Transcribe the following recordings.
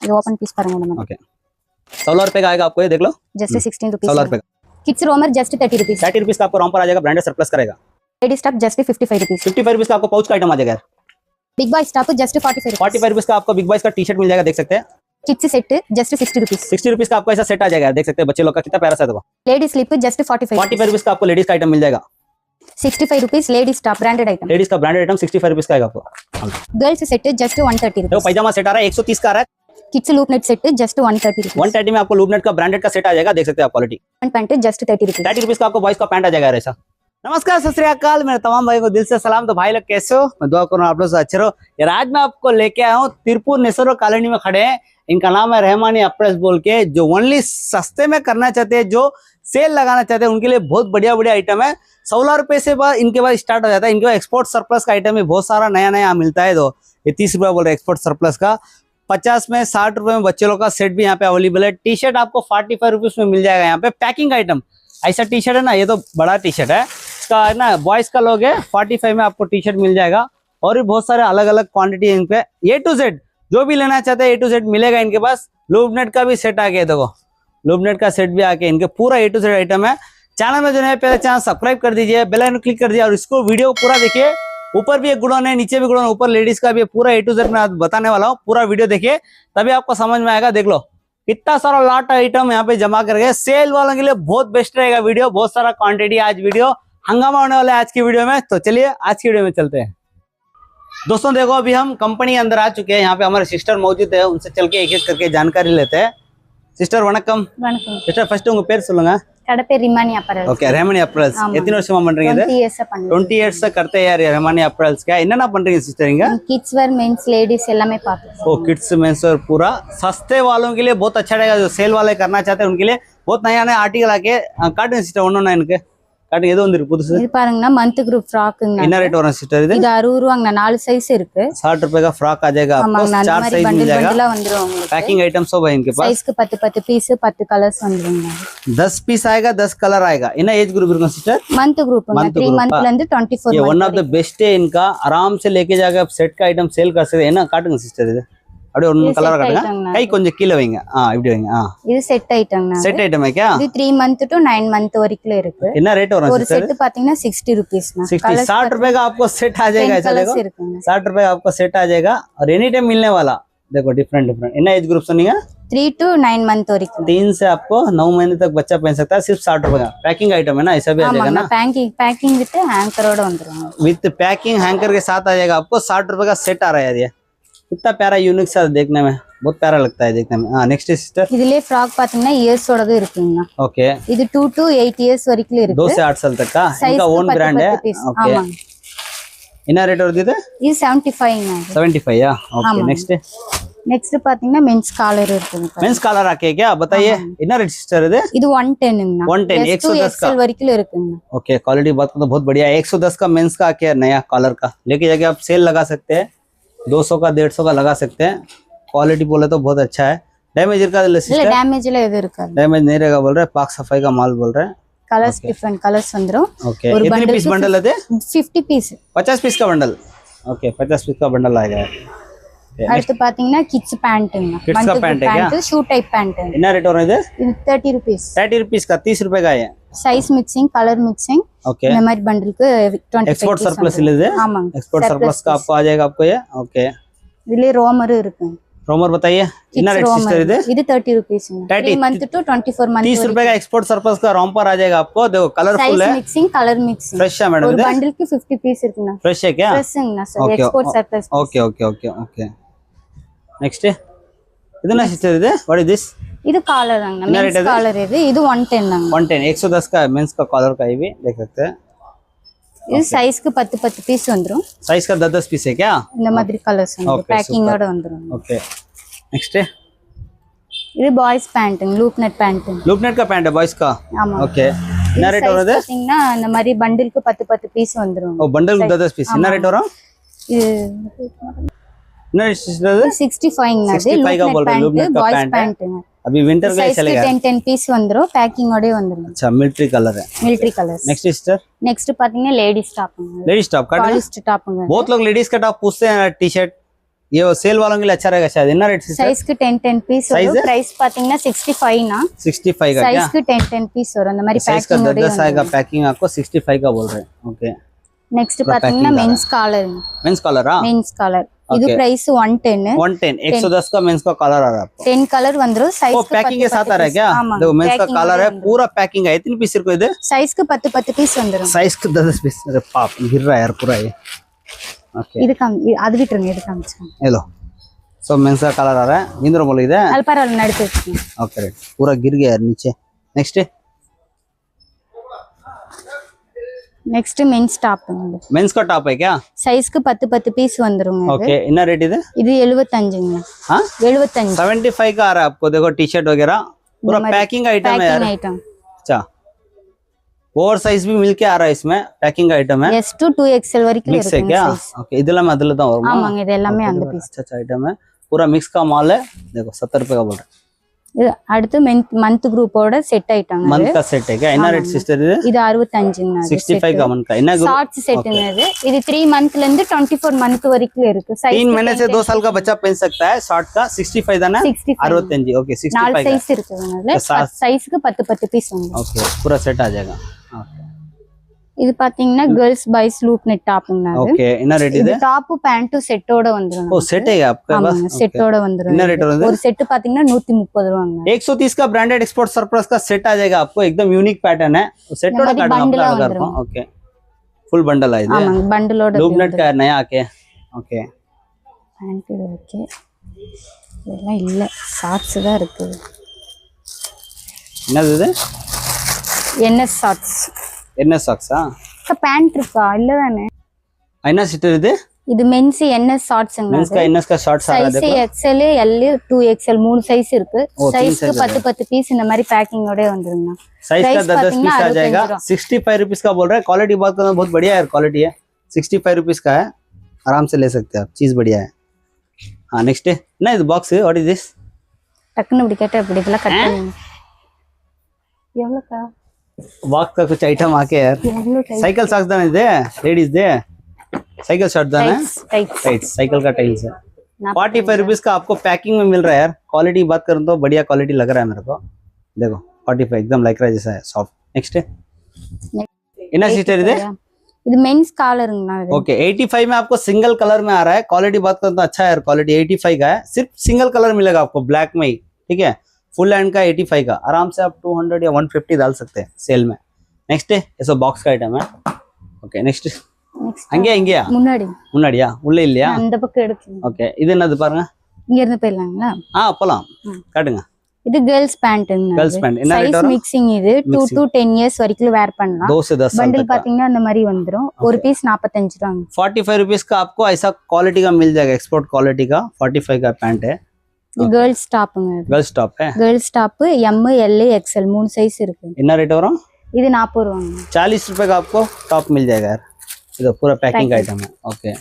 ये open piece பாருங்க நம்ம ओके 16 रुपए का आएगा आपको, ये देख लो जस्ट 16 रुपीस 16 रुपए का। किड्स रोमर जस्ट 30 रुपीस 30 रुपीस का आपको रॉम्पर आ जाएगा, ब्रांडेड सरप्लस करेगा। Ladies stuff just 55 rupees 55 rupees का आपको पाउच का आइटम आ जाएगा। Big boy stuff just 45 rupees 45 rupees का आपको बिग बॉयज का टी शर्ट मिल जाएगा, देख सकते हैं। Kids set just 60 rupees 60 rupees का आपको ऐसा सेट आ जाएगा, देख सकते हैं बच्चे लोग का कितना प्यारा सा देखो। लेडीज स्लीप जस्ट 45 रुपीस का आपको लेडीज का आइटम मिल जाएगा। 65 rupees ladies stuff branded item, ladies का ब्रांडेड आइटम 65 रुपीस का आएगा आपको। गर्ल्स सेट जस्ट 130 देखो रुपीस पैजामा सेट आ रहा है 130 का आ रहा है। Kids loop net set just 130 rupees 130 में आपको लूबनेट का ब्रांडेड का सेट आ जाएगा, देख सकते हैं आप quality. Pant just 30 rupees 30 rupees का आपको बॉयज का पैंट आ जाएगा ऐसा। नमस्कार सत श्री अकाल, मेरे तमाम भाई को दिल से सलाम। तो भाई लोग कैसे हो, मैं दुआ करूँ आप लोग से अच्छे रहो। यार आज मैं आपको लेके आया हूँ तिरपुर नेसरो कॉलोनी में खड़े हैं। इनका नाम है रहमानी अप्रेस बोल के, जो ओनली सस्ते में करना चाहते हैं, जो सेल लगाना चाहते हैं, उनके लिए बहुत बढ़िया बढ़िया आइटम है। 16 रुपए से इनके पास स्टार्ट हो जाता है। इनके पास एक्सपोर्ट सरप्लस का आइटम है, बहुत सारा नया नया मिलता है। तो ये 30 रुपया बोल रहे हैं एक्सपोर्ट सरप्लस का। 50 में 60 रुपए में बच्चे लोग का सेट भी यहाँ पे अवेलेबल है। टी शर्ट आपको 45 रुपीज में मिल जाएगा यहाँ पे। पैकिंग आइटम ऐसा टी शर्ट है ना, ये तो बड़ा टी शर्ट है, इसका है ना बॉयज का लोग है। 45 में आपको टी शर्ट मिल जाएगा। और भी बहुत सारे अलग अलग क्वांटिटी है इन पे। A to Z जो भी लेना चाहते हैं A to Z मिलेगा इनके पास। लूबनेट का भी सेट आ गया, देखो लूबनेट का सेट भी आके इनके पूरा A to Z आइटम है। चैनल में जो है पहले चैनल सब्सक्राइब कर दीजिए, बेल आइकन क्लिक कर दीजिए और इसको वीडियो पूरा देखिए। ऊपर भी एक गुडौन है, नीचे भी गुडौन, ऊपर लेडीज का भी पूरा A to Z में बताने वाला हूँ। पूरा वीडियो देखिए तभी आपको समझ में आएगा। देख लो कितना सारा लॉट आइटम यहाँ पे जमा करके सेल वालों के लिए बहुत बेस्ट रहेगा वीडियो। बहुत सारा क्वांटिटी आज वीडियो हंगामा होने वाला है आज की वीडियो में। तो चलिए आज की वीडियो में चलते हैं दोस्तों। देखो अभी हम कंपनी के अंदर आ चुके हैं। यहाँ पे हमारे सिस्टर मौजूद है, उनसे चल के एक एक करके जानकारी लेते हैं। सिस्टर वणक्कम। सिस्टर फर्स्ट उंग पेर सोलुंगा। கடை பேர் ரிமானி அப்பரல்ஸ் ஓகே ரெஹமானி அப்பரல்ஸ் எத்தனை வருஷமா பண்றீங்க இது 20 இயர்ஸ் பண்றேன் 20 இயர்ஸ் करते यार ரெஹமானி அப்பரல்ஸ் क्या என்னென்ன பண்றீங்க सिस्टर இங்க किड्स वेयर मेंस लेडीज எல்லாமே பாத்து ओ किड्स मेंस और पूरा सस्ते वालों के लिए बहुत अच्छा रहेगा। जो सेल वाले करना चाहते हैं उनके लिए बहुत नया नया आर्टिकल आके काटूंगा सिस्टर ஒண்ணொண்ணா எனக்கு காட்டுங்க எது வந்திருக்கு புதுசு இது பாருங்கனா मंथ ग्रुप फ्रॉकங்க என்ன ரேட் வரும் सिस्टर இது 60 ரூபாங்க 4 சைஸ் இருக்கு 60 रुपए का फ्रॉक आ जाएगा आपको 4 साइज मिल जाएगा बंडल வந்துரும் உங்களுக்கு पैकिंग आइटम सब है इनके पास साइज के 10 पीस 10 कलर्स வந்துருங்க 10 पीस आएगा 10 कलर आएगा। इन एज ग्रुप இருக்கும் सिस्टर मंथ ग्रुप 3 मंथ ல இருந்து 24 ये वन ऑफ द बेस्ट है इनका। आराम से लेके जाके आप सेट का आइटम सेल कर सकते हैं ना। काटूंगा सिस्टर இது அப்படியே ஒரு கலர் காட்டுங்க, கை கொஞ்சம் கீழ வைங்க, இப்படி வைங்க। இது செட் ஐட்டம்னா செட் ஐட்டம் है क्या? இது 3 मंथ to 9 मंथ வரைக்கும் இருக்கு। என்ன ரேட் வரும் ஒரு செட் பாத்தீங்கன்னா 60 रुपीस ना 60 रुपए का आपको सेट आ जाएगा। ऐसा देखो 60 रुपए का आपको सेट आ जाएगा और एनी टाइम मिलने वाला। देखो डिफरेंट डिफरेंट। என்ன एज ग्रुप सुनिएगा 3 to 9 मंथ वரைக்கும் 3 से आपको 9 महीने तक बच्चा पहन सकता है। सिर्फ 60 रुपए का पैकिंग आइटम है ना, ऐसा भी आ जाएगा ना। पैकिंग विद हैंकरोட வந்துரும் विद पैकिंग हैंकर के साथ आ जाएगा आपको। 60 रुपए का सेट आ रहा है यार। ये कितना प्यारा यूनिक सा देखने में, बहुत प्यारा लगता है देखने में। हां नेक्स्ट सिस्टर இதுலயே फ्रॉक பாத்தீங்கன்னா इयर्स ஓடது இருக்குங்க। ओके இது 2 to 8 इयर्स வரைக்கும் இருக்கு। 2 से 8 साल तक का इनका ओन ब्रांड है। ओके என்ன ரேட் வருது இது? இது 75 ங்க 75 या ओके। नेक्स्ट பாத்தீங்கன்னா मेंस कॉलर இருக்குங்க। मेंस कॉलर आके क्या बताइए என்ன ரேட் सिस्टर இது? இது 110 ங்க 110 110 का वரைக்கும் இருக்குங்க। ओके क्वालिटी बात तो बहुत बढ़िया है। 110 का मेंस का आके नया कॉलर का लेके जाके आप सेल लगा सकते हैं। 200 का 150 का लगा सकते हैं। क्वालिटी बोले तो बहुत अच्छा है। डैमेज का सिस्टर डैमेज ல எது இருக்காது, डैमेज नहीं रहेगा बोल रहे हैं। पाक सफाई का माल बोल रहे हैं। कलर्स डिफरेंट कलर्स வந்துரும்। ओके कितने पीस बंडल है? 50 पीस 50 पीस का बंडल। ओके 50 पीस का बंडल आएगा। அடுத்து பாத்தீங்கன்னா किड्स पैंटங்க। किड्स का पैंट है क्या? शू टाइप पैंट है। என்ன ரேட் வரும் இது? 30 रुपीस 30 रुपीस का 30 रुपए का है। Size mixing colour mixing okay இந்த மாதிரி பண்டலுக்கு 25 एक्सपोर्ट सरप्लस இல்லது। ஆமாங்க एक्सपोर्ट सरप्लस का आपको आ जाएगा आपको ये। ओके இதுல ரோமர் இருக்கு। रोमर बताइए என்ன ரேட் सिस्टर இது? இது 30 रुपीस 3 मंथ to 24 मंथ 30 रुपए का एक्सपोर्ट सरप्लस का रोमर आ जाएगा आपको। देखो कलरफुल है, मिक्सिंग कलर मिक्सिंग फ्रेश है मैडम। ஒரு बंडल के 50 पीस இருக்குனா फ्रेश है क्या? फ्रेशங்க sir export surplus. Okay okay okay okay next इतना सिस्टर இது व्हाट इज दिस? இது காலர் தாங்க मेंस காலர் இது 110 தாங்க 110 110 का मेंस का कॉलर का ये भी देख सकते हैं। இது சைஸ்க்கு 10 पीस வந்துரும்। साइज का 10 पीस है क्या? இந்த மாதிரி கலர்ஸ் வந்து பேக்கிங் ஓட வந்துரும்। ओके नेक्स्ट இது boys pant loop net pant. Loop net का पैंट है बॉयज का। ஆமா ओके என்ன ரேட் வருது? பாத்தீங்கன்னா இந்த மாதிரி பண்டலுக்கு 10 पीस வந்துரும்। ओ बंडल का 10 पीस என்ன ரேட் வரும்? இது என்ன सिस्टर 65 ங்க அது लूप नेट பாய்ஸ் பேண்ட்। अभी विंटर का चलेगा। 10 पीस வந்துரும், पैकिंग ஓட வந்துரும்। अच्छा मिलिट्री कलर है, military colours. Next sister next பாத்தீங்கன்னா लेडीज டாப்ங்க। लेडीज टॉप का पॉलिस्टर டாப்ங்க। बहुत लोग लेडीज का टॉप पूछते हैं टी शर्ट ये वो सेल वालों के लिए अच्छा रहेगा शायद। इतना रेट साइज के 10 पीस वரும் प्राइस பாத்தீங்கன்னா 65 ना 65 का क्या साइज के 10 पीस वரும் அந்த மாதிரி साइज का पैकिंग 10 आएगा पैकिंग आपको 65 का बोल रहे हैं ओके नेक्स्ट பாத்தீங்கன்னா मेंस कॉलर मेंस कॉलर हां मेंस कॉलर இது प्राइस 110 110 का मेंस का कॉलर आ रहा है आपको 10 कलर வந்துரும் साइज वो पैकिंग के साथ आ रहा है क्या देखो मेंस का कॉलर है पूरा पैकिंग है इतनी पीस को इधर साइज के 10 पीस வந்துரும் साइज के 10 पीस अरे बाप गिर रहा है यार पूरा ये ओके இது அது விட்டுருங்க இது காமிச்சேன் ये लो सो मेंस का कलर आ रहा है इंद्र बोल इधर अल्परल नडते वச்சுக்கோங்க ओके राइट पूरा गिर गया यार नीचे नेक्स्ट मेंस टॉप मेंस का टॉप है क्या साइज के 10 पीस வந்துருங்க ओके इतना रेट इधर இது 75 ங்க हां 75 75 का आ रहा है आपको देखो टी-शर्ट वगैरह पूरा पैकिंग आइटम है यार आइटम अच्छा ओवर साइज भी मिलके आ रहा है इसमें पैकिंग आइटम है S to 2XL வரைக்கும் मिक्स है இருக்குங்க क्या size. ओके இதெல்லாம் அதுல தான் வரும் ஆமாங்க இது எல்லாமே அந்த பீஸ் अच्छा अच्छा आइटम है पूरा मिक्स का माल है देखो 70 रुपए का बोल रहे இது அடுத்து मंथ ग्रुपोட செட் ஆயிட்டாங்க मंथ का सेट है क्या इतना रेट सिस्टर இது 65 ங்க 65 का मंथ का इतना शॉर्ट्स सेटங்க இது 3 मंथல இருந்து 24 मंथ வரைக்கும் இருக்கு साइज 3 महीने से 2 साल का बच्चा पहन सकता है शॉर्ट का 65 था ना 65 ओके 65 नाल साइज இருக்குங்க साइजக்கு 10 पीस வந்து ओके पूरा सेट आ जाएगा ओके இது பாத்தீங்கன்னா गर्ल्स बॉयज लूप नेट டாப்ங்க ओके इतना रेट இது டாப் பேண்ட் செட்டோட வந்துரும் ओ सेट है आपका बस செட்டோட வந்துரும் इतना रेट होगा ஒரு செட் பாத்தீங்கன்னா 130 ரூபாங்க 130 का ब्रांडेड एक्सपोर्ट सरप्लस का सेट आ जाएगा आपको एकदम यूनिक पैटर्न है सेटोட काटना अपना लगा ओके फुल बंडल है இது ஆமாங்க பண்டலோட लूप नेट का नया आके ओके பேண்ட் இது ஓகே இதெல்லாம் இல்ல ஷார்ட்ஸ் தான் இருக்கு என்னது இது NS ஷார்ட்ஸ் என்ன சாக்ஸா பேண்ட் இருக்கா இல்ல தானே என்ன சிஸ்டர் இது இது मेंस NS ஷார்ட்ஸ்ங்க मेंस का NS का शॉर्ट्स आ रहा है साइज XL L 2XL மூணு சைஸ் இருக்கு साइजக்கு 10 पीस இந்த மாதிரி पैकिंगோட வந்துருங்க साइज का 10 पीस आ जाएगा 65 रुपीस का बोल रहा है क्वालिटी बात करना बहुत बढ़िया है क्वालिटी है 65 रुपीस का है आराम से ले सकते हैं आप चीज बढ़िया है हां नेक्स्ट ना इस बॉक्स व्हाट इज दिस டக்குன்னு இப்படி கேட்டா இப்படி இதெல்லாம் கட் பண்ணுங்க எவ்வளவுக்கா बॉक्स का कुछ आइटम आके यार साइकिल सॉक्स दाने दे लेडीज दे साइकिल शर्ट दाना टाइट्स साइकिल का टाइल्स है 45 रुपीस का आपको पैकिंग में मिल रहा है यार क्वालिटी बात करूं तो बढ़िया क्वालिटी लग रहा है मेरे को देखो 45 एकदम लाइक्रा जैसा है सॉफ्ट नेक्स्ट इना सिस्टर इधर இது मेंस காலருங்க ओके 85 में आपको सिंगल कलर में आ रहा है क्वालिटी बात करूं तो अच्छा है यार क्वालिटी 85 का है सिर्फ सिंगल कलर मिलेगा आपको ब्लैक में ही ठीक है फुल हैंड का 85 का आराम से आप 200 या 150 डाल सकते हैं सेल में नेक्स्ट ऐसा बॉक्स का आइटम है ओके नेक्स्ट அங்கே இங்கயா முன்னாடியா உள்ள இல்லையா அந்த பக்கம் எடுத்து ஓகே இது என்னது பாருங்க இங்க இருந்து போயிடலாங்களா போலாம் காட்டுங்க இது गर्ल्स பேண்ட்ங்க गर्ल्स பேண்ட் என்ன ரேட் வரும் சைஸ் மிக்சிங் இது 2 to 10 இயர்ஸ் வரைக்கும் வேர் பண்ணலாம் 2 से 10 बंडल பாத்தீங்கன்னா அந்த மாதிரி வந்துரும் ஒரு பீஸ் 45 ரூபாய் 45 रुपीस का आपको ऐसा क्वालिटी का मिल जाएगा एक्सपोर्ट क्वालिटी का 45 का पैंट है இது गर्ल्स டாப்ங்க गर्ल्स टॉप है girls top M L XL மூணு சைஸ் இருக்கு என்ன ரேட் வரும் இது 40 ரூபாய் 40 रुपए का आपको टॉप मिल जाएगा यार இது पूरा पैकिंग आइटम है ओके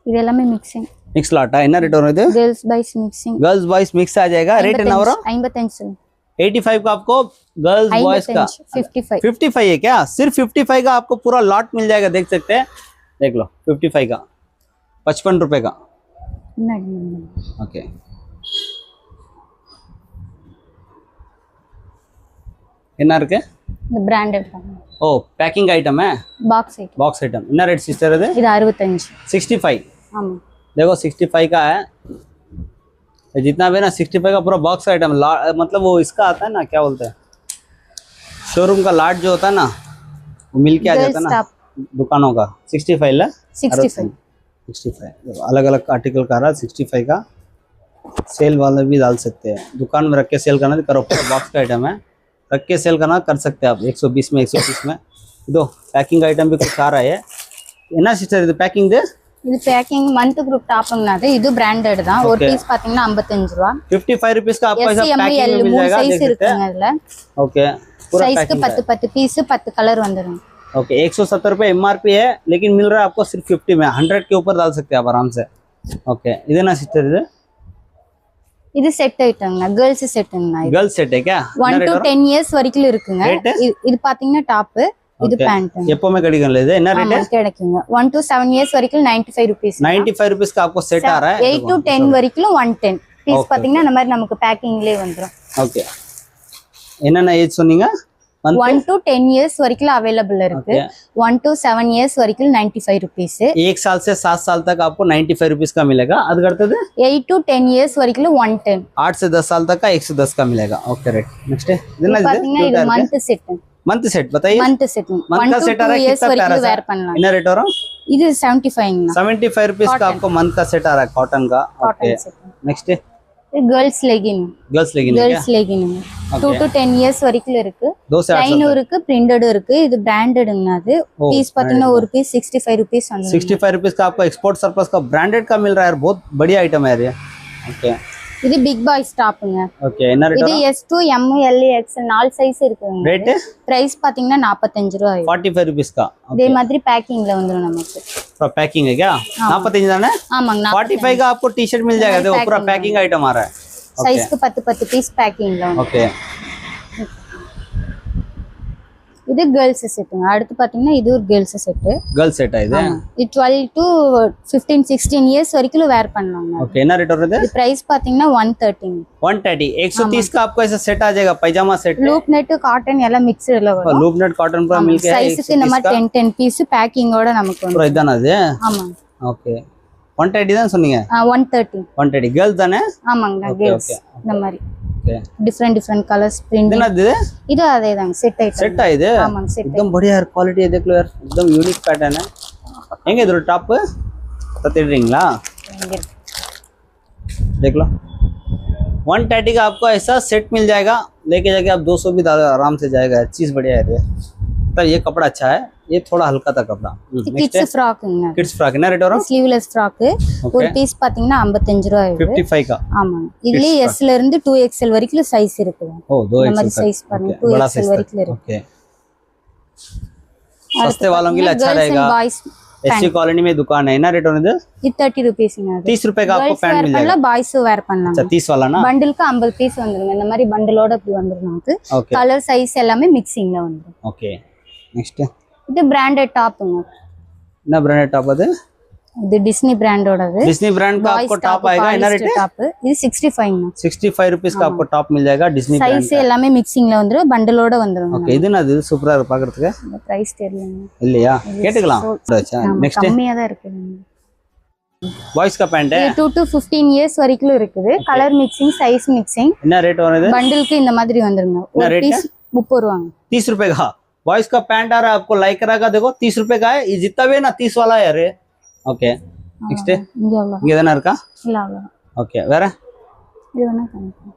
இது எல்லாமே மிக்சிங் मिक्स लाटा என்ன ரேட் வரும் இது girls boys mixing girls boys mix आ जाएगा रेट என்ன வரும் 55 85 का आपको गर्ल्स बॉयज का 55 है क्या सिर्फ 55 का आपको पूरा लॉट मिल जाएगा देख सकते हैं देख लो 55 का 55 रुपए का ओके என்ன இருக்கு இந்த பிராண்டட் ओ पैकिंग आइटम है बॉक्स आइटम என்ன रेट सिस्टर இது 65 65 ஆமா देखो 65 का है जितना भी ना 65 का पूरा बॉक्स आइटम मतलब वो इसका आता है ना क्या बोलते हैं शोरूम का लाट जो होता है ना वो मिल के आ जाता है ना दुकानों का 65 ला 65 अलग अलग आर्टिकल का रहा 65 का सेल वाले भी डाल सकते हैं दुकान में रख के सेल करना करो पूरा बॉक्स का आइटम है रख के सेल करना कर सकते हैं आप 120 में 130 में दो पैकिंग आइटम भी कुछ आ रहा है என்ன சிஸ்டர் இது பேக்கிங் दे இது பேக்கிங் मंथ ग्रुप டாப்ங்கனாது இது பிராண்டட் தான் ஒரு பீஸ் பாத்தீங்கன்னா 55 ரூபாய் 55 रुपीस का आपको ऐसा पैकिंग में मिल जाएगा साइज இருக்குங்க அதுல ओके पूरा साइज के 10 पीस 10 कलर வந்துரும் ओके 170 रुपए एमआरपी है लेकिन मिल रहा है आपको सिर्फ 50 में 100 के ऊपर डाल सकते हैं आप आराम से ओके இது என்ன சிஸ்டர் இது செட் ஐட்டம்ங்க गर्ल्स செட்ங்க गर्ल्स सेट है क्या 1 to 10 இயர்ஸ் வரைக்கும் இருக்குங்க இது பாத்தீங்கன்னா டாப் இது பேண்ட் எப்பவுமே கிடைக்கும் இது என்ன ஆமா ரேட் கிடைக்குங்க 1 to 7 years வரைக்கும் 95 rupees 95 रुपीस का आपको सेट आ रहा है 8 to 10 வரைக்கும் 110 பீஸ் பாத்தீங்கன்னா இந்த மாதிரி நமக்கு பேக்கிங்லயே வந்துரும் ஓகே என்னென்ன ஏஜ் சொன்னீங்க 1 to 10 years வரைக்கும் अवेलेबल இருக்கு 1 to 7 years வரைக்கும் 95 rupees 1 साल से 7 साल तक आपको 95 रुपीस का मिलेगा அதுக்கு அடுத்தது 8 to 10 years வரைக்கும் 110 8 से 10 साल तक का 110 का मिलेगा ओके राइट नेक्स्ट இது பாத்தீங்கன்னா இது मंथ सेट मंथ सेट बताइए मंथ सेट 1 to 2 years வரைக்கும் வேர் பண்ணலாம் என்ன ரேட் வரும் இது 75 75 रुपीस का आपको मंथ का सेट आ रहा है कॉटन का okay next girls legging girls legging girls legging 2 to 10 years வரைக்கும் இருக்கு 2 से 8 லைன் இருக்கு பிரிண்டட் இருக்கு இது பிராண்டட்ங்க அது பீஸ் பாத்தீங்கன்னா ஒரு பீஸ் 65 rupees வந்து 65 रुपीस का आपको एक्सपोर्ट सरप्लस का ब्रांडेड का मिल रहा है बहुत बढ़िया आइटम है ये ओके இது பிக் பாய் ஸ்டாப்ங்க ओके என்ன ரேட் இது S2 M L XL 4 size இருக்குங்க ரேட் பிரைஸ் பாத்தீங்கன்னா 45 ரூபாய் 45 रुपीस का இதே மாதிரி பேக்கிங்ல வந்துரும் நமக்கு पूरा पैकिंग है क्या 45 दाना ஆமாங்க 45 का आपको टी शर्ट मिल जाएगा देखो पूरा पैकिंग आइटम आ रहा है சைஸ்க்கு 10 பீஸ் பேக்கிங்ல வந்து ओके இது गर्ल्स செட்டுங்க அடுத்து பாத்தீங்கன்னா இது ஒரு गर्ल्स செட் गर्ल सेट है இது இது 12 to 15 16 இயர்ஸ் வரைக்கும் வேர் பண்ணலாங்க ओके என்ன ரேட் வருது இது பிரைஸ் பாத்தீங்கன்னா 130 130 130 का आपको ऐसा सेट आ जाएगा पैजामा सेट லூப் நெட் காட்டன் எல்லாம் மிக்ஸ்டுல வரும் लूप नेट कॉटन पूरा मिल के சைஸ்க்கு இந்த மாதிரி 10 பீஸ் பேக்கிங்கோட நமக்கு வந்து पूरा இதான அது ஆமா ओके 130 தான் சொன்னீங்க 130 130 गर्ल्स தானே ஆமாங்க गर्ल्स இந்த மாதிரி ओके डिफरेंट कलर्स प्रिंट என்னது இது அதேதாங்க செட் ஐட்டம் सेट है இது ஆமாங்க செட் एकदम बढ़िया है क्वालिटी है देख लो यार एकदम यूनिक पैटर्न है எங்க இது டாப் தட்டிடுறீங்களா देख लो 130 का आपको ऐसा सेट मिल जाएगा लेके जाके आप 200 भी आराम से जाएगा चीज बढ़िया है तो ये कपड़ा अच्छा है ये थोड़ा हल्का था कपड़ा கிட்ஸ் ஃப்ராக்ங்க किड्स फ्रॉक என்ன ரேட் வரும் ஸ்லீவ்லெஸ் ஃப்ராக் ஒரு பீஸ் பாத்தீங்கன்னா 55 ரூபாய் 55 का ஆமாங்க இதுலயே S ல இருந்து 2XL வரைக்கும் சைஸ் இருக்கு ओ 2 இந்த மாதிரி சைஸ் பாருங்க 2XL வரைக்கும் இருக்கு ओके सस्ते वालों के लिए अच्छा रहेगा பாய்ஸ் एससी कॉलोनी में दुकान है ना रेट होने दे இது 30 ரூபீஸ்ங்க அது 30 रुपए का आपको पैंट मिल जाएगा பாய்ஸ் வேர் பண்ணலாம் अच्छा 30 वाला ना பண்டிலுக்கு 50 பீஸ் வந்துருங்க இந்த மாதிரி பண்டிலோட இப்படி வந்துரும் நமக்கு ओके கலர் சைஸ் எல்லாமே மிக்சிங்ல வந்துரும் ओके नेक्स्ट இது பிராண்டட் டாப்ங்க ना ब्रांडेड टॉप है இது டிஸ்னி பிராண்டோடது डिज्नी ब्रांड का आपको टॉप आएगा ना रेट டாப் இது 65 ங்க 65 रुपीस का आपको टॉप मिल जाएगा डिज्नी ब्रांड சைஸ் எல்லாமே மிக்சிங்ல வந்துரும் பண்டிலோட வந்துரும் ஓகே இது நான் இது சூப்பரா இருக்கு பாக்குறதுக்கு இந்த பிரைஸ் தெரியலங்க இல்லையா கேட்டுக்கலாம் अच्छा नेक्स्ट கம்மியா தான் இருக்கு बॉयज का पैंट है இது 2 to 15 இயர்ஸ் வரைக்கும் இருக்குது கலர் மிக்சிங் சைஸ் மிக்சிங் என்ன ரேட் வருது பண்டிலுக்கு இந்த மாதிரி வந்துருங்க ஒரு பீஸ் 30 ரூபாங்க 30 रुपए का बॉयज का पैंट आ रहा है आपको लाइक्रा का देखो 30 रुपए का है ये जितना भी है ना 30 वाला है अरे ओके नेक्स्ट இங்க எவ்வளவு இங்க தான இருக்கா இல்ல அவ்வளவு ஓகே வேற இது வேணா காமிக்கிறேன்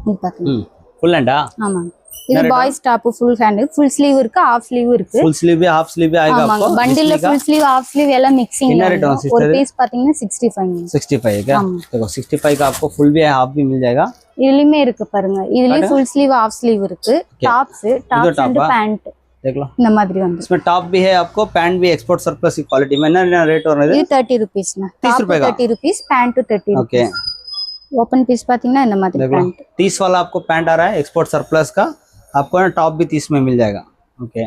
இது பாருங்க ஃபுல் ஹேண்டா ஆமாங்க இது boys top full hand full sleeve இருக்கு ஹாஃப் ஸ்லீவ் இருக்கு फुल स्लीव भी हाफ स्लीव भी आएगा ஆமாங்க आपको பண்டில்ல ஃபுல் ஸ்லீவ் ஹாஃப் ஸ்லீவ் எல்லாம் மிக்சிங் என்ன rate வரும் ஒரு பீஸ் பாத்தீங்கன்னா 65 65 है क्या देखो 65 का आपको फुल भी है हाफ भी मिल जाएगा இதுலயுமே இருக்கு பாருங்க இதுலயும் ஃபுல் ஸ்லீவ் ஹாஃப் ஸ்லீவ் இருக்கு டாப்ஸ் அண்ட் பேண்ட் देख लो இந்த மாதிரி வந்து इसमें टॉप भी है आपको पैंट भी एक्सपोर्ट सरप्लस की क्वालिटी में ना रेट और இது 30 रुपीस ना 30 रुपए का 30 rupees pant 30 okay open piece பாத்தீங்கன்னா இந்த மாதிரி देख लो पैंट 30 वाला आपको पैंट आ रहा है एक्सपोर्ट सरप्लस का आपको ना टॉप भी 30 में मिल जाएगा ओके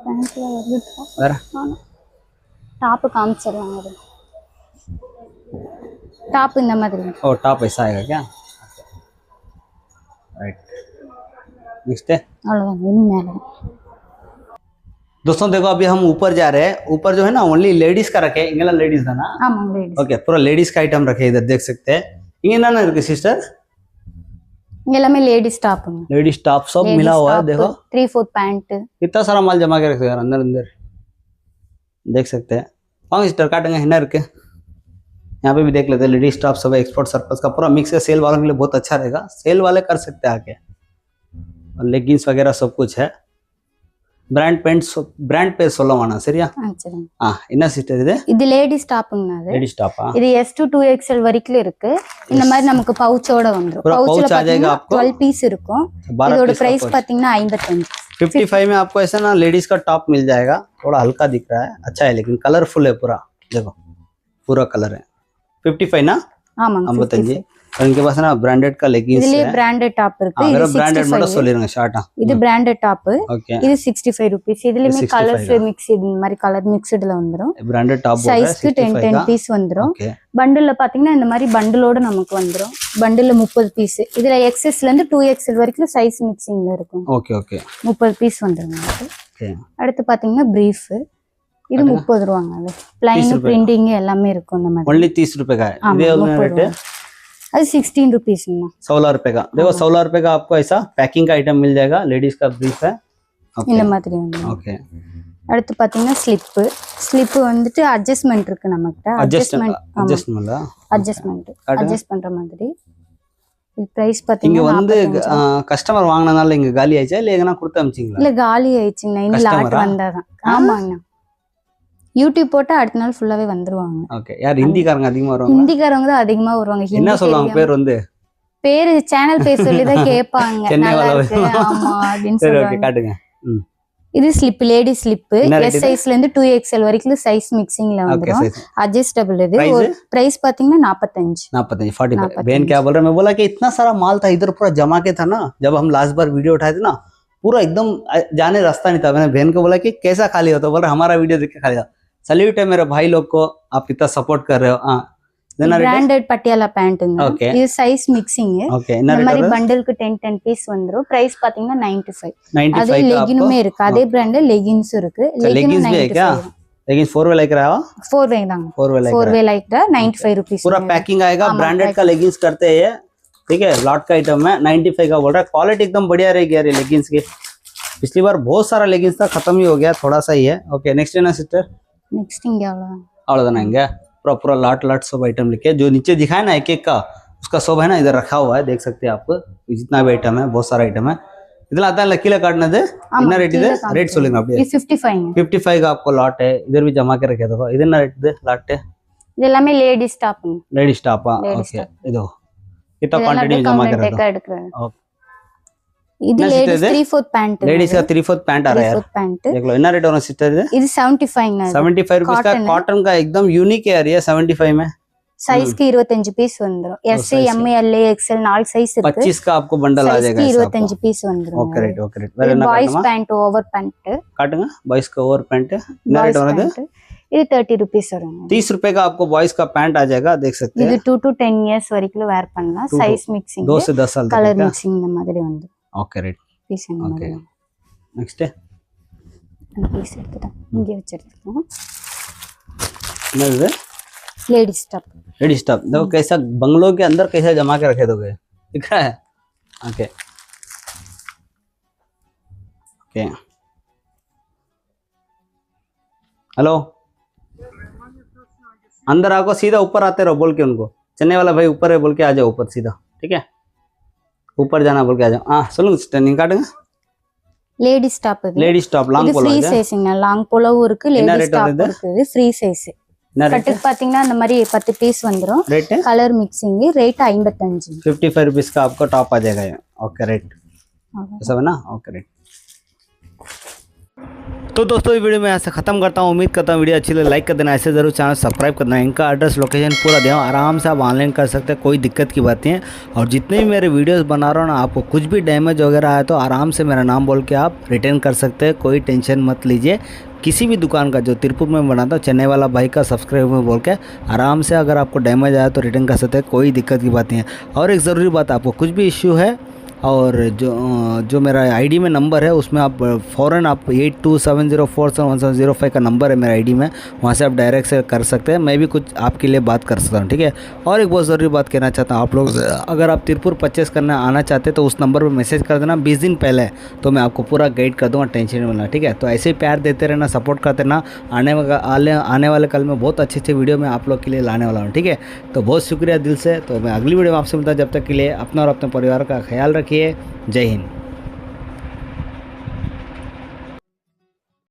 பேண்ட்ல வந்து வேற டாப் காமிச்சறலாம் அது டாப் இந்த மாதிரி ओ टॉप ऐसा आएगा क्या राइट नेक्स्ट है அவ்வளவுதான் இனி மேல दोस्तों देखो अभी हम ऊपर जा रहे हैं ऊपर जो है ना ओनली लेडीज का रखे इंगला लेडीज था ना ஆமாங்க லேடிஸ் ओके पूरा लेडीज का आइटम रखे इधर देख सकते हैं इंगे ना इருக்கு सिस्टर இங்க எல்லாமே லேடிஸ் டாப்ங்க लेडीज टॉप सब मिला हुआ है देखो 3/4 पैंट कितना सारा माल जमा के रखे यार अंदर अंदर देख सकते हैं वांग सिस्टर काटेंगे है ना इருக்கு यहाँ पे भी देख लेते हैं लेडीज टॉप सब एक्सपोर्ट सरप्लस का पूरा मिक्स है सेल वालों के लिए बहुत अच्छा रहेगा सेल वाले कर सकते हैं आके और लेगिंग्स वगैरह सब कुछ है ब्रांड पेंट ब्रांड पे சொல்லவானா சரியா சரிங்க என்ன சிஸ்டர் இது இது லேடிஸ் டாப்ங்க அது லேடிஸ் டாப்பா இது S to 2XL வரைக்கும் இருக்கு இந்த மாதிரி நமக்கு பவுச்சோட வந்துரும் पूरा பவுச்ல pouch आ जाएगा आपको 12 பீஸ் இருக்கும் 12 இதோட पीस का பிரைஸ் pouch। பாத்தீங்கன்னா 55 55 में आपको ऐसा ना लेडीज का टॉप मिल जाएगा थोड़ा हल्का दिख रहा है अच्छा है लेकिन कलरफुल है पूरा देखो पूरा कलर है 55 ना ஆமாங்க 55 और इनके पास ना ब्रांडेड का लेगिंग्स இதுலயே है பிராண்டட் டாப் இருக்கு अगर இது ब्रांडेड மட்டும் 65 சொல்லிருங்க ஷார்ட்டா இது பிராண்டட் டாப் ஓகே இது 65 ரூபீஸ் இதுலயுமே 65 கலர்ஸ் மிக்ஸ் இந்த மாதிரி கலர் மிக்ஸ்டுல வந்துரும் ब्रांडेड टॉप बोल रहा है சைஸ்க்கு 10 10 பீஸ் வந்துரும் ओके பண்டில்ல பாத்தீங்கன்னா இந்த மாதிரி பண்டிலோட நமக்கு வந்துரும் பண்டில்ல 30 பீஸ் இதுல XS ல இருந்து 2XL வரைக்கும் சைஸ் மிக்சிங்ல இருக்கும் ओके ओके 30 பீஸ் வந்துரும் நமக்கு ओके அடுத்து பாத்தீங்கன்னா பிரீஃப் இது 30 ரூபாங்க அது ப்ளைன் பிரிண்டிங் எல்லாமே இருக்கும் இந்த மாதிரி ओनली 30 रुपए का है ஆமா, ये 30 रेट ரூபா. அது 16 रुपीस 16 रुपए का देखो 16 रुपए का आपको ऐसा पैकिंग का आइटम मिल जाएगा लेडीज का ब्रीफ है இந்த ओके மாதிரி வந்து ओके அடுத்து பாத்தீங்கன்னா ஸ்லிப் வந்துட்டு அட்ஜஸ்ட்மென்ட் இருக்கு நமக்கிட்ட அட்ஜஸ்ட்மென்ட் அட்ஜஸ்ட்மென்ட் அட்ஜஸ்ட் பண்ற மாதிரி இது பிரைஸ் இங்க பாத்தீங்கன்னா வந்து கஸ்டமர் வாங்குனனால இங்க காலி ஆயிச்சா இல்ல எங்கனா கொடுத்து அமிச்சிங்களா இல்ல காலி ஆயிடுச்சுங்க இன்னும் லாட் Customer-ஆ? வந்தாதான் ஆமாங்க யூடியூப் போட்டா அடுத்த நாள் ஃபுல்லாவே வந்துருவாங்க ஓகே யார் ஹிந்திக்காரங்க அதிகமா வருவாங்க ஹிந்திக்காரங்க தான் அதிகமா வருவாங்க என்ன ஹிந்தி சொல்லுவாங்க பேர் வந்து பேரு சேனல் பேர் சொல்லி தான் கேட்பாங்க சென்னை நல்லா வாலா இருக்கு ஆமா அப்படின்னு சரி ஓகே சொல்லுவாங்க காட்டுங்க ம் இது ஸ்லிப் லேடி ஸ்லிப் என்ன rate எஸ் இது? சைஸ்ல இருந்து 2XL வரைக்கும் சைஸ் மிக்சிங்ல ओके வந்துரும் सही அட்ஜஸ்டபிள் இது Price? ஒரு பிரைஸ் பாத்தீங்கன்னா 45 45 45 45 बहन क्या बोल रहा है मैं बोला कि इतना सारा माल था इधर पूरा जमा के था ना जब हम लास्ट बार वीडियो उठाए थे ना पूरा एकदम जाने रास्ता नहीं था मैंने बहन को बोला कि कैसा खाली होता बोल रहा हमारा वीडियो देख के खाली था सल्यूट है मेरे भाई लोग को आप इतना सपोर्ट कर रहे हो हाँ பிராண்டட் பட்டியாலா பேண்ட்ங்க Okay. இது சைஸ் மிக்சிங் ओके இந்த என்ன மாதிரி ரேட் பண்டலுக்கு 10 பீஸ் வந்துரும் பிரைஸ் பாத்தீங்கன்னா 95 அது 95 का आपको லெகினுமே இருக்கு அதே பிராண்ட்ல லெகின்ஸ் இருக்கு लेगिंग्स भी है क्या 95 लेकिन 4 वे लाइक रहा हो 4 வே தாங்க 4 वे लाइक 4 வே லைக் 95 रुपीस पूरा पैकिंग आएगा हाँ, ब्रांडेड का लेगिंग्स करते हैं ठीक है लॉट का आइटम है 95 का बोल रहा है क्वालिटी एकदम बढ़िया रहेगी यार ये लेगिंग्स की पिछली बार बहुत सारा लेगिंग्स था खत्म ही हो गया थोड़ा सा ही है ओके नेक्स्ट है ना सिस्टर நெக்ஸ்ட் இங்க அவ்வளவுதான் अவ்வளोदान आएंगे पूरा पूरा लाट सब आइटम लिखे जो नीचे दिखाए ना एक एक का उसका सब है ना इधर रखा हुआ है देख सकते हैं आप जितना भी आइटम है बहुत सारा आइटम है இதெல்லாம் அதான் கீழே காட்டுனது என்ன ரேட் இது ரேட் சொல்லுங்க அப்படியே இது 55 55 का आपको लॉट है इधर भी जमा के रखे देखो இது என்ன ரேட் இது लॉट है இது எல்லாமே லேடி ஸ்டாப்ங்க लेडी स्टाफ Lady ओके இதோ कितना क्वांटिटी में जमा कर रखा எடுக்கறேன் ओके இது என்ன லேடிஸ் sister இது? 3/4 பேண்ட் लेडीज का 3/4 पैंट आ रहा है यार 3/4 பேண்ட் देख लो इतना रेट होना सिस्टर இது இது 75 ங்க 75 रुपीस का Cotton है। कॉटन का एकदम यूनिक है यार ये 75 में சைஸ்க்கு 25 பீஸ் வந்துரும் S size M L XL 4 size இருக்கு 25 का आपको बंडल आ जाएगा சைஸ்க்கு ऐसा 25 பீஸ் வந்துரும் ओके रेट வேற இது என்ன பாய்ஸ் காட்டுமா பேண்ட் ஓவர் பேண்ட் काटूंगा बॉयज का ओवर पैंट என்ன பாய்ஸ் रेट होना பேண்ட் இது 30 रुपीस வருங்க 30 रुपए का आपको बॉयज का पैंट आ जाएगा देख सकते இது हैं 2 to 10 இயர்ஸ் வரைக்கும் வேர் பண்ணலாம் 2 to- சைஸ் மிக்சிங் 2 से 10 साल तक கலர் का மிக்சிங் இந்த மாதிரி வந்து ओके रेट பீஸ் இந்த ओके மாதிரி नेक्स्ट है அந்த பீஸ் எடுத்துட்டேன் இங்கே வச்சு எடுத்துக்கோங்க என்ன இது லேடி ஸ்டாப் रेडी स्टॉप देखो कैसा बंगलों के अंदर कैसे जमा के रखे दोगे दिख रहा है ओके ओके हेलो अंदर आको सीधा ऊपर आते रहो बोल के उनको चेन्नई वाला भाई ऊपर है बोल के आ जाओ ऊपर सीधा ठीक है ऊपर जाना बोल के आ जाओ हाँ சொல்லுங்க சிஸ்டர் நீங்க காட்டுங்க லேடி ஸ்டாப் இது லேடி ஸ்டாப் லாங் இது போல ஃப்ரீ சைஸ்ங்க லாங் போலவும் இருக்கு என்ன லேடி rate ஸ்டாப் வருது? இருக்கு ஃப்ரீ சைஸ் என்ன रेट கட்டுக்கு பாத்தீங்கன்னா அந்த மாதிரி 10 பீஸ் வந்துரும் रेट है கலர் மிக்சிங் ரேட் 55 55 रुपीस का आपको टॉप आ जाएगा ये ओके रेट ऐसा है ना ओके रेट तो दोस्तों ये वीडियो मैं यहाँ से ख़त्म करता हूँ उम्मीद करता हूँ वीडियो अच्छी लगे लाइक कर देना ऐसे ज़रूर चैनल सब्सक्राइब करना इनका एड्रेस लोकेशन पूरा दें आराम से आप ऑनलाइन कर सकते हैं कोई दिक्कत की बात नहीं है और जितने भी मेरे वीडियोस बना रहा हूँ ना आपको कुछ भी डैमेज वगैरह आया तो आराम से मेरा नाम बोल के आप रिटर्न कर सकते हैं कोई टेंशन मत लीजिए किसी भी दुकान का जो तिरपुर में बनाता हूँ चेन्नई वाला भाई का सब्सक्राइब में बोल के आराम से अगर आपको डैमेज आया तो रिटर्न कर सकते हैं कोई दिक्कत की बात नहीं है और एक ज़रूरी बात आपको कुछ भी इश्यू है और जो मेरा आईडी में नंबर है उसमें आप फ़ौरन आप 8270471705 का नंबर है मेरा आईडी में वहाँ से आप डायरेक्ट से कर सकते हैं मैं भी कुछ आपके लिए बात कर सकता हूँ ठीक है और एक बहुत ज़रूरी बात कहना चाहता हूँ आप लोग अगर आप तिरपुर परचेस करने आना चाहते हैं तो उस नंबर पर मैसेज कर देना 20 दिन पहले तो मैं आपको पूरा गाइड कर दूँगा टेंशन नहीं लेना ठीक है तो ऐसे ही प्यार देते रहना सपोर्ट करते रहना आने वाले कल में बहुत अच्छे वीडियो मैं आप लोग के लिए लाने वाला हूँ ठीक है तो बहुत शुक्रिया दिल से तो मैं अगली वीडियो में आपसे मिलता हूँ जब तक के लिए अपना और अपने परिवार का ख्याल रखिए जय हिंद।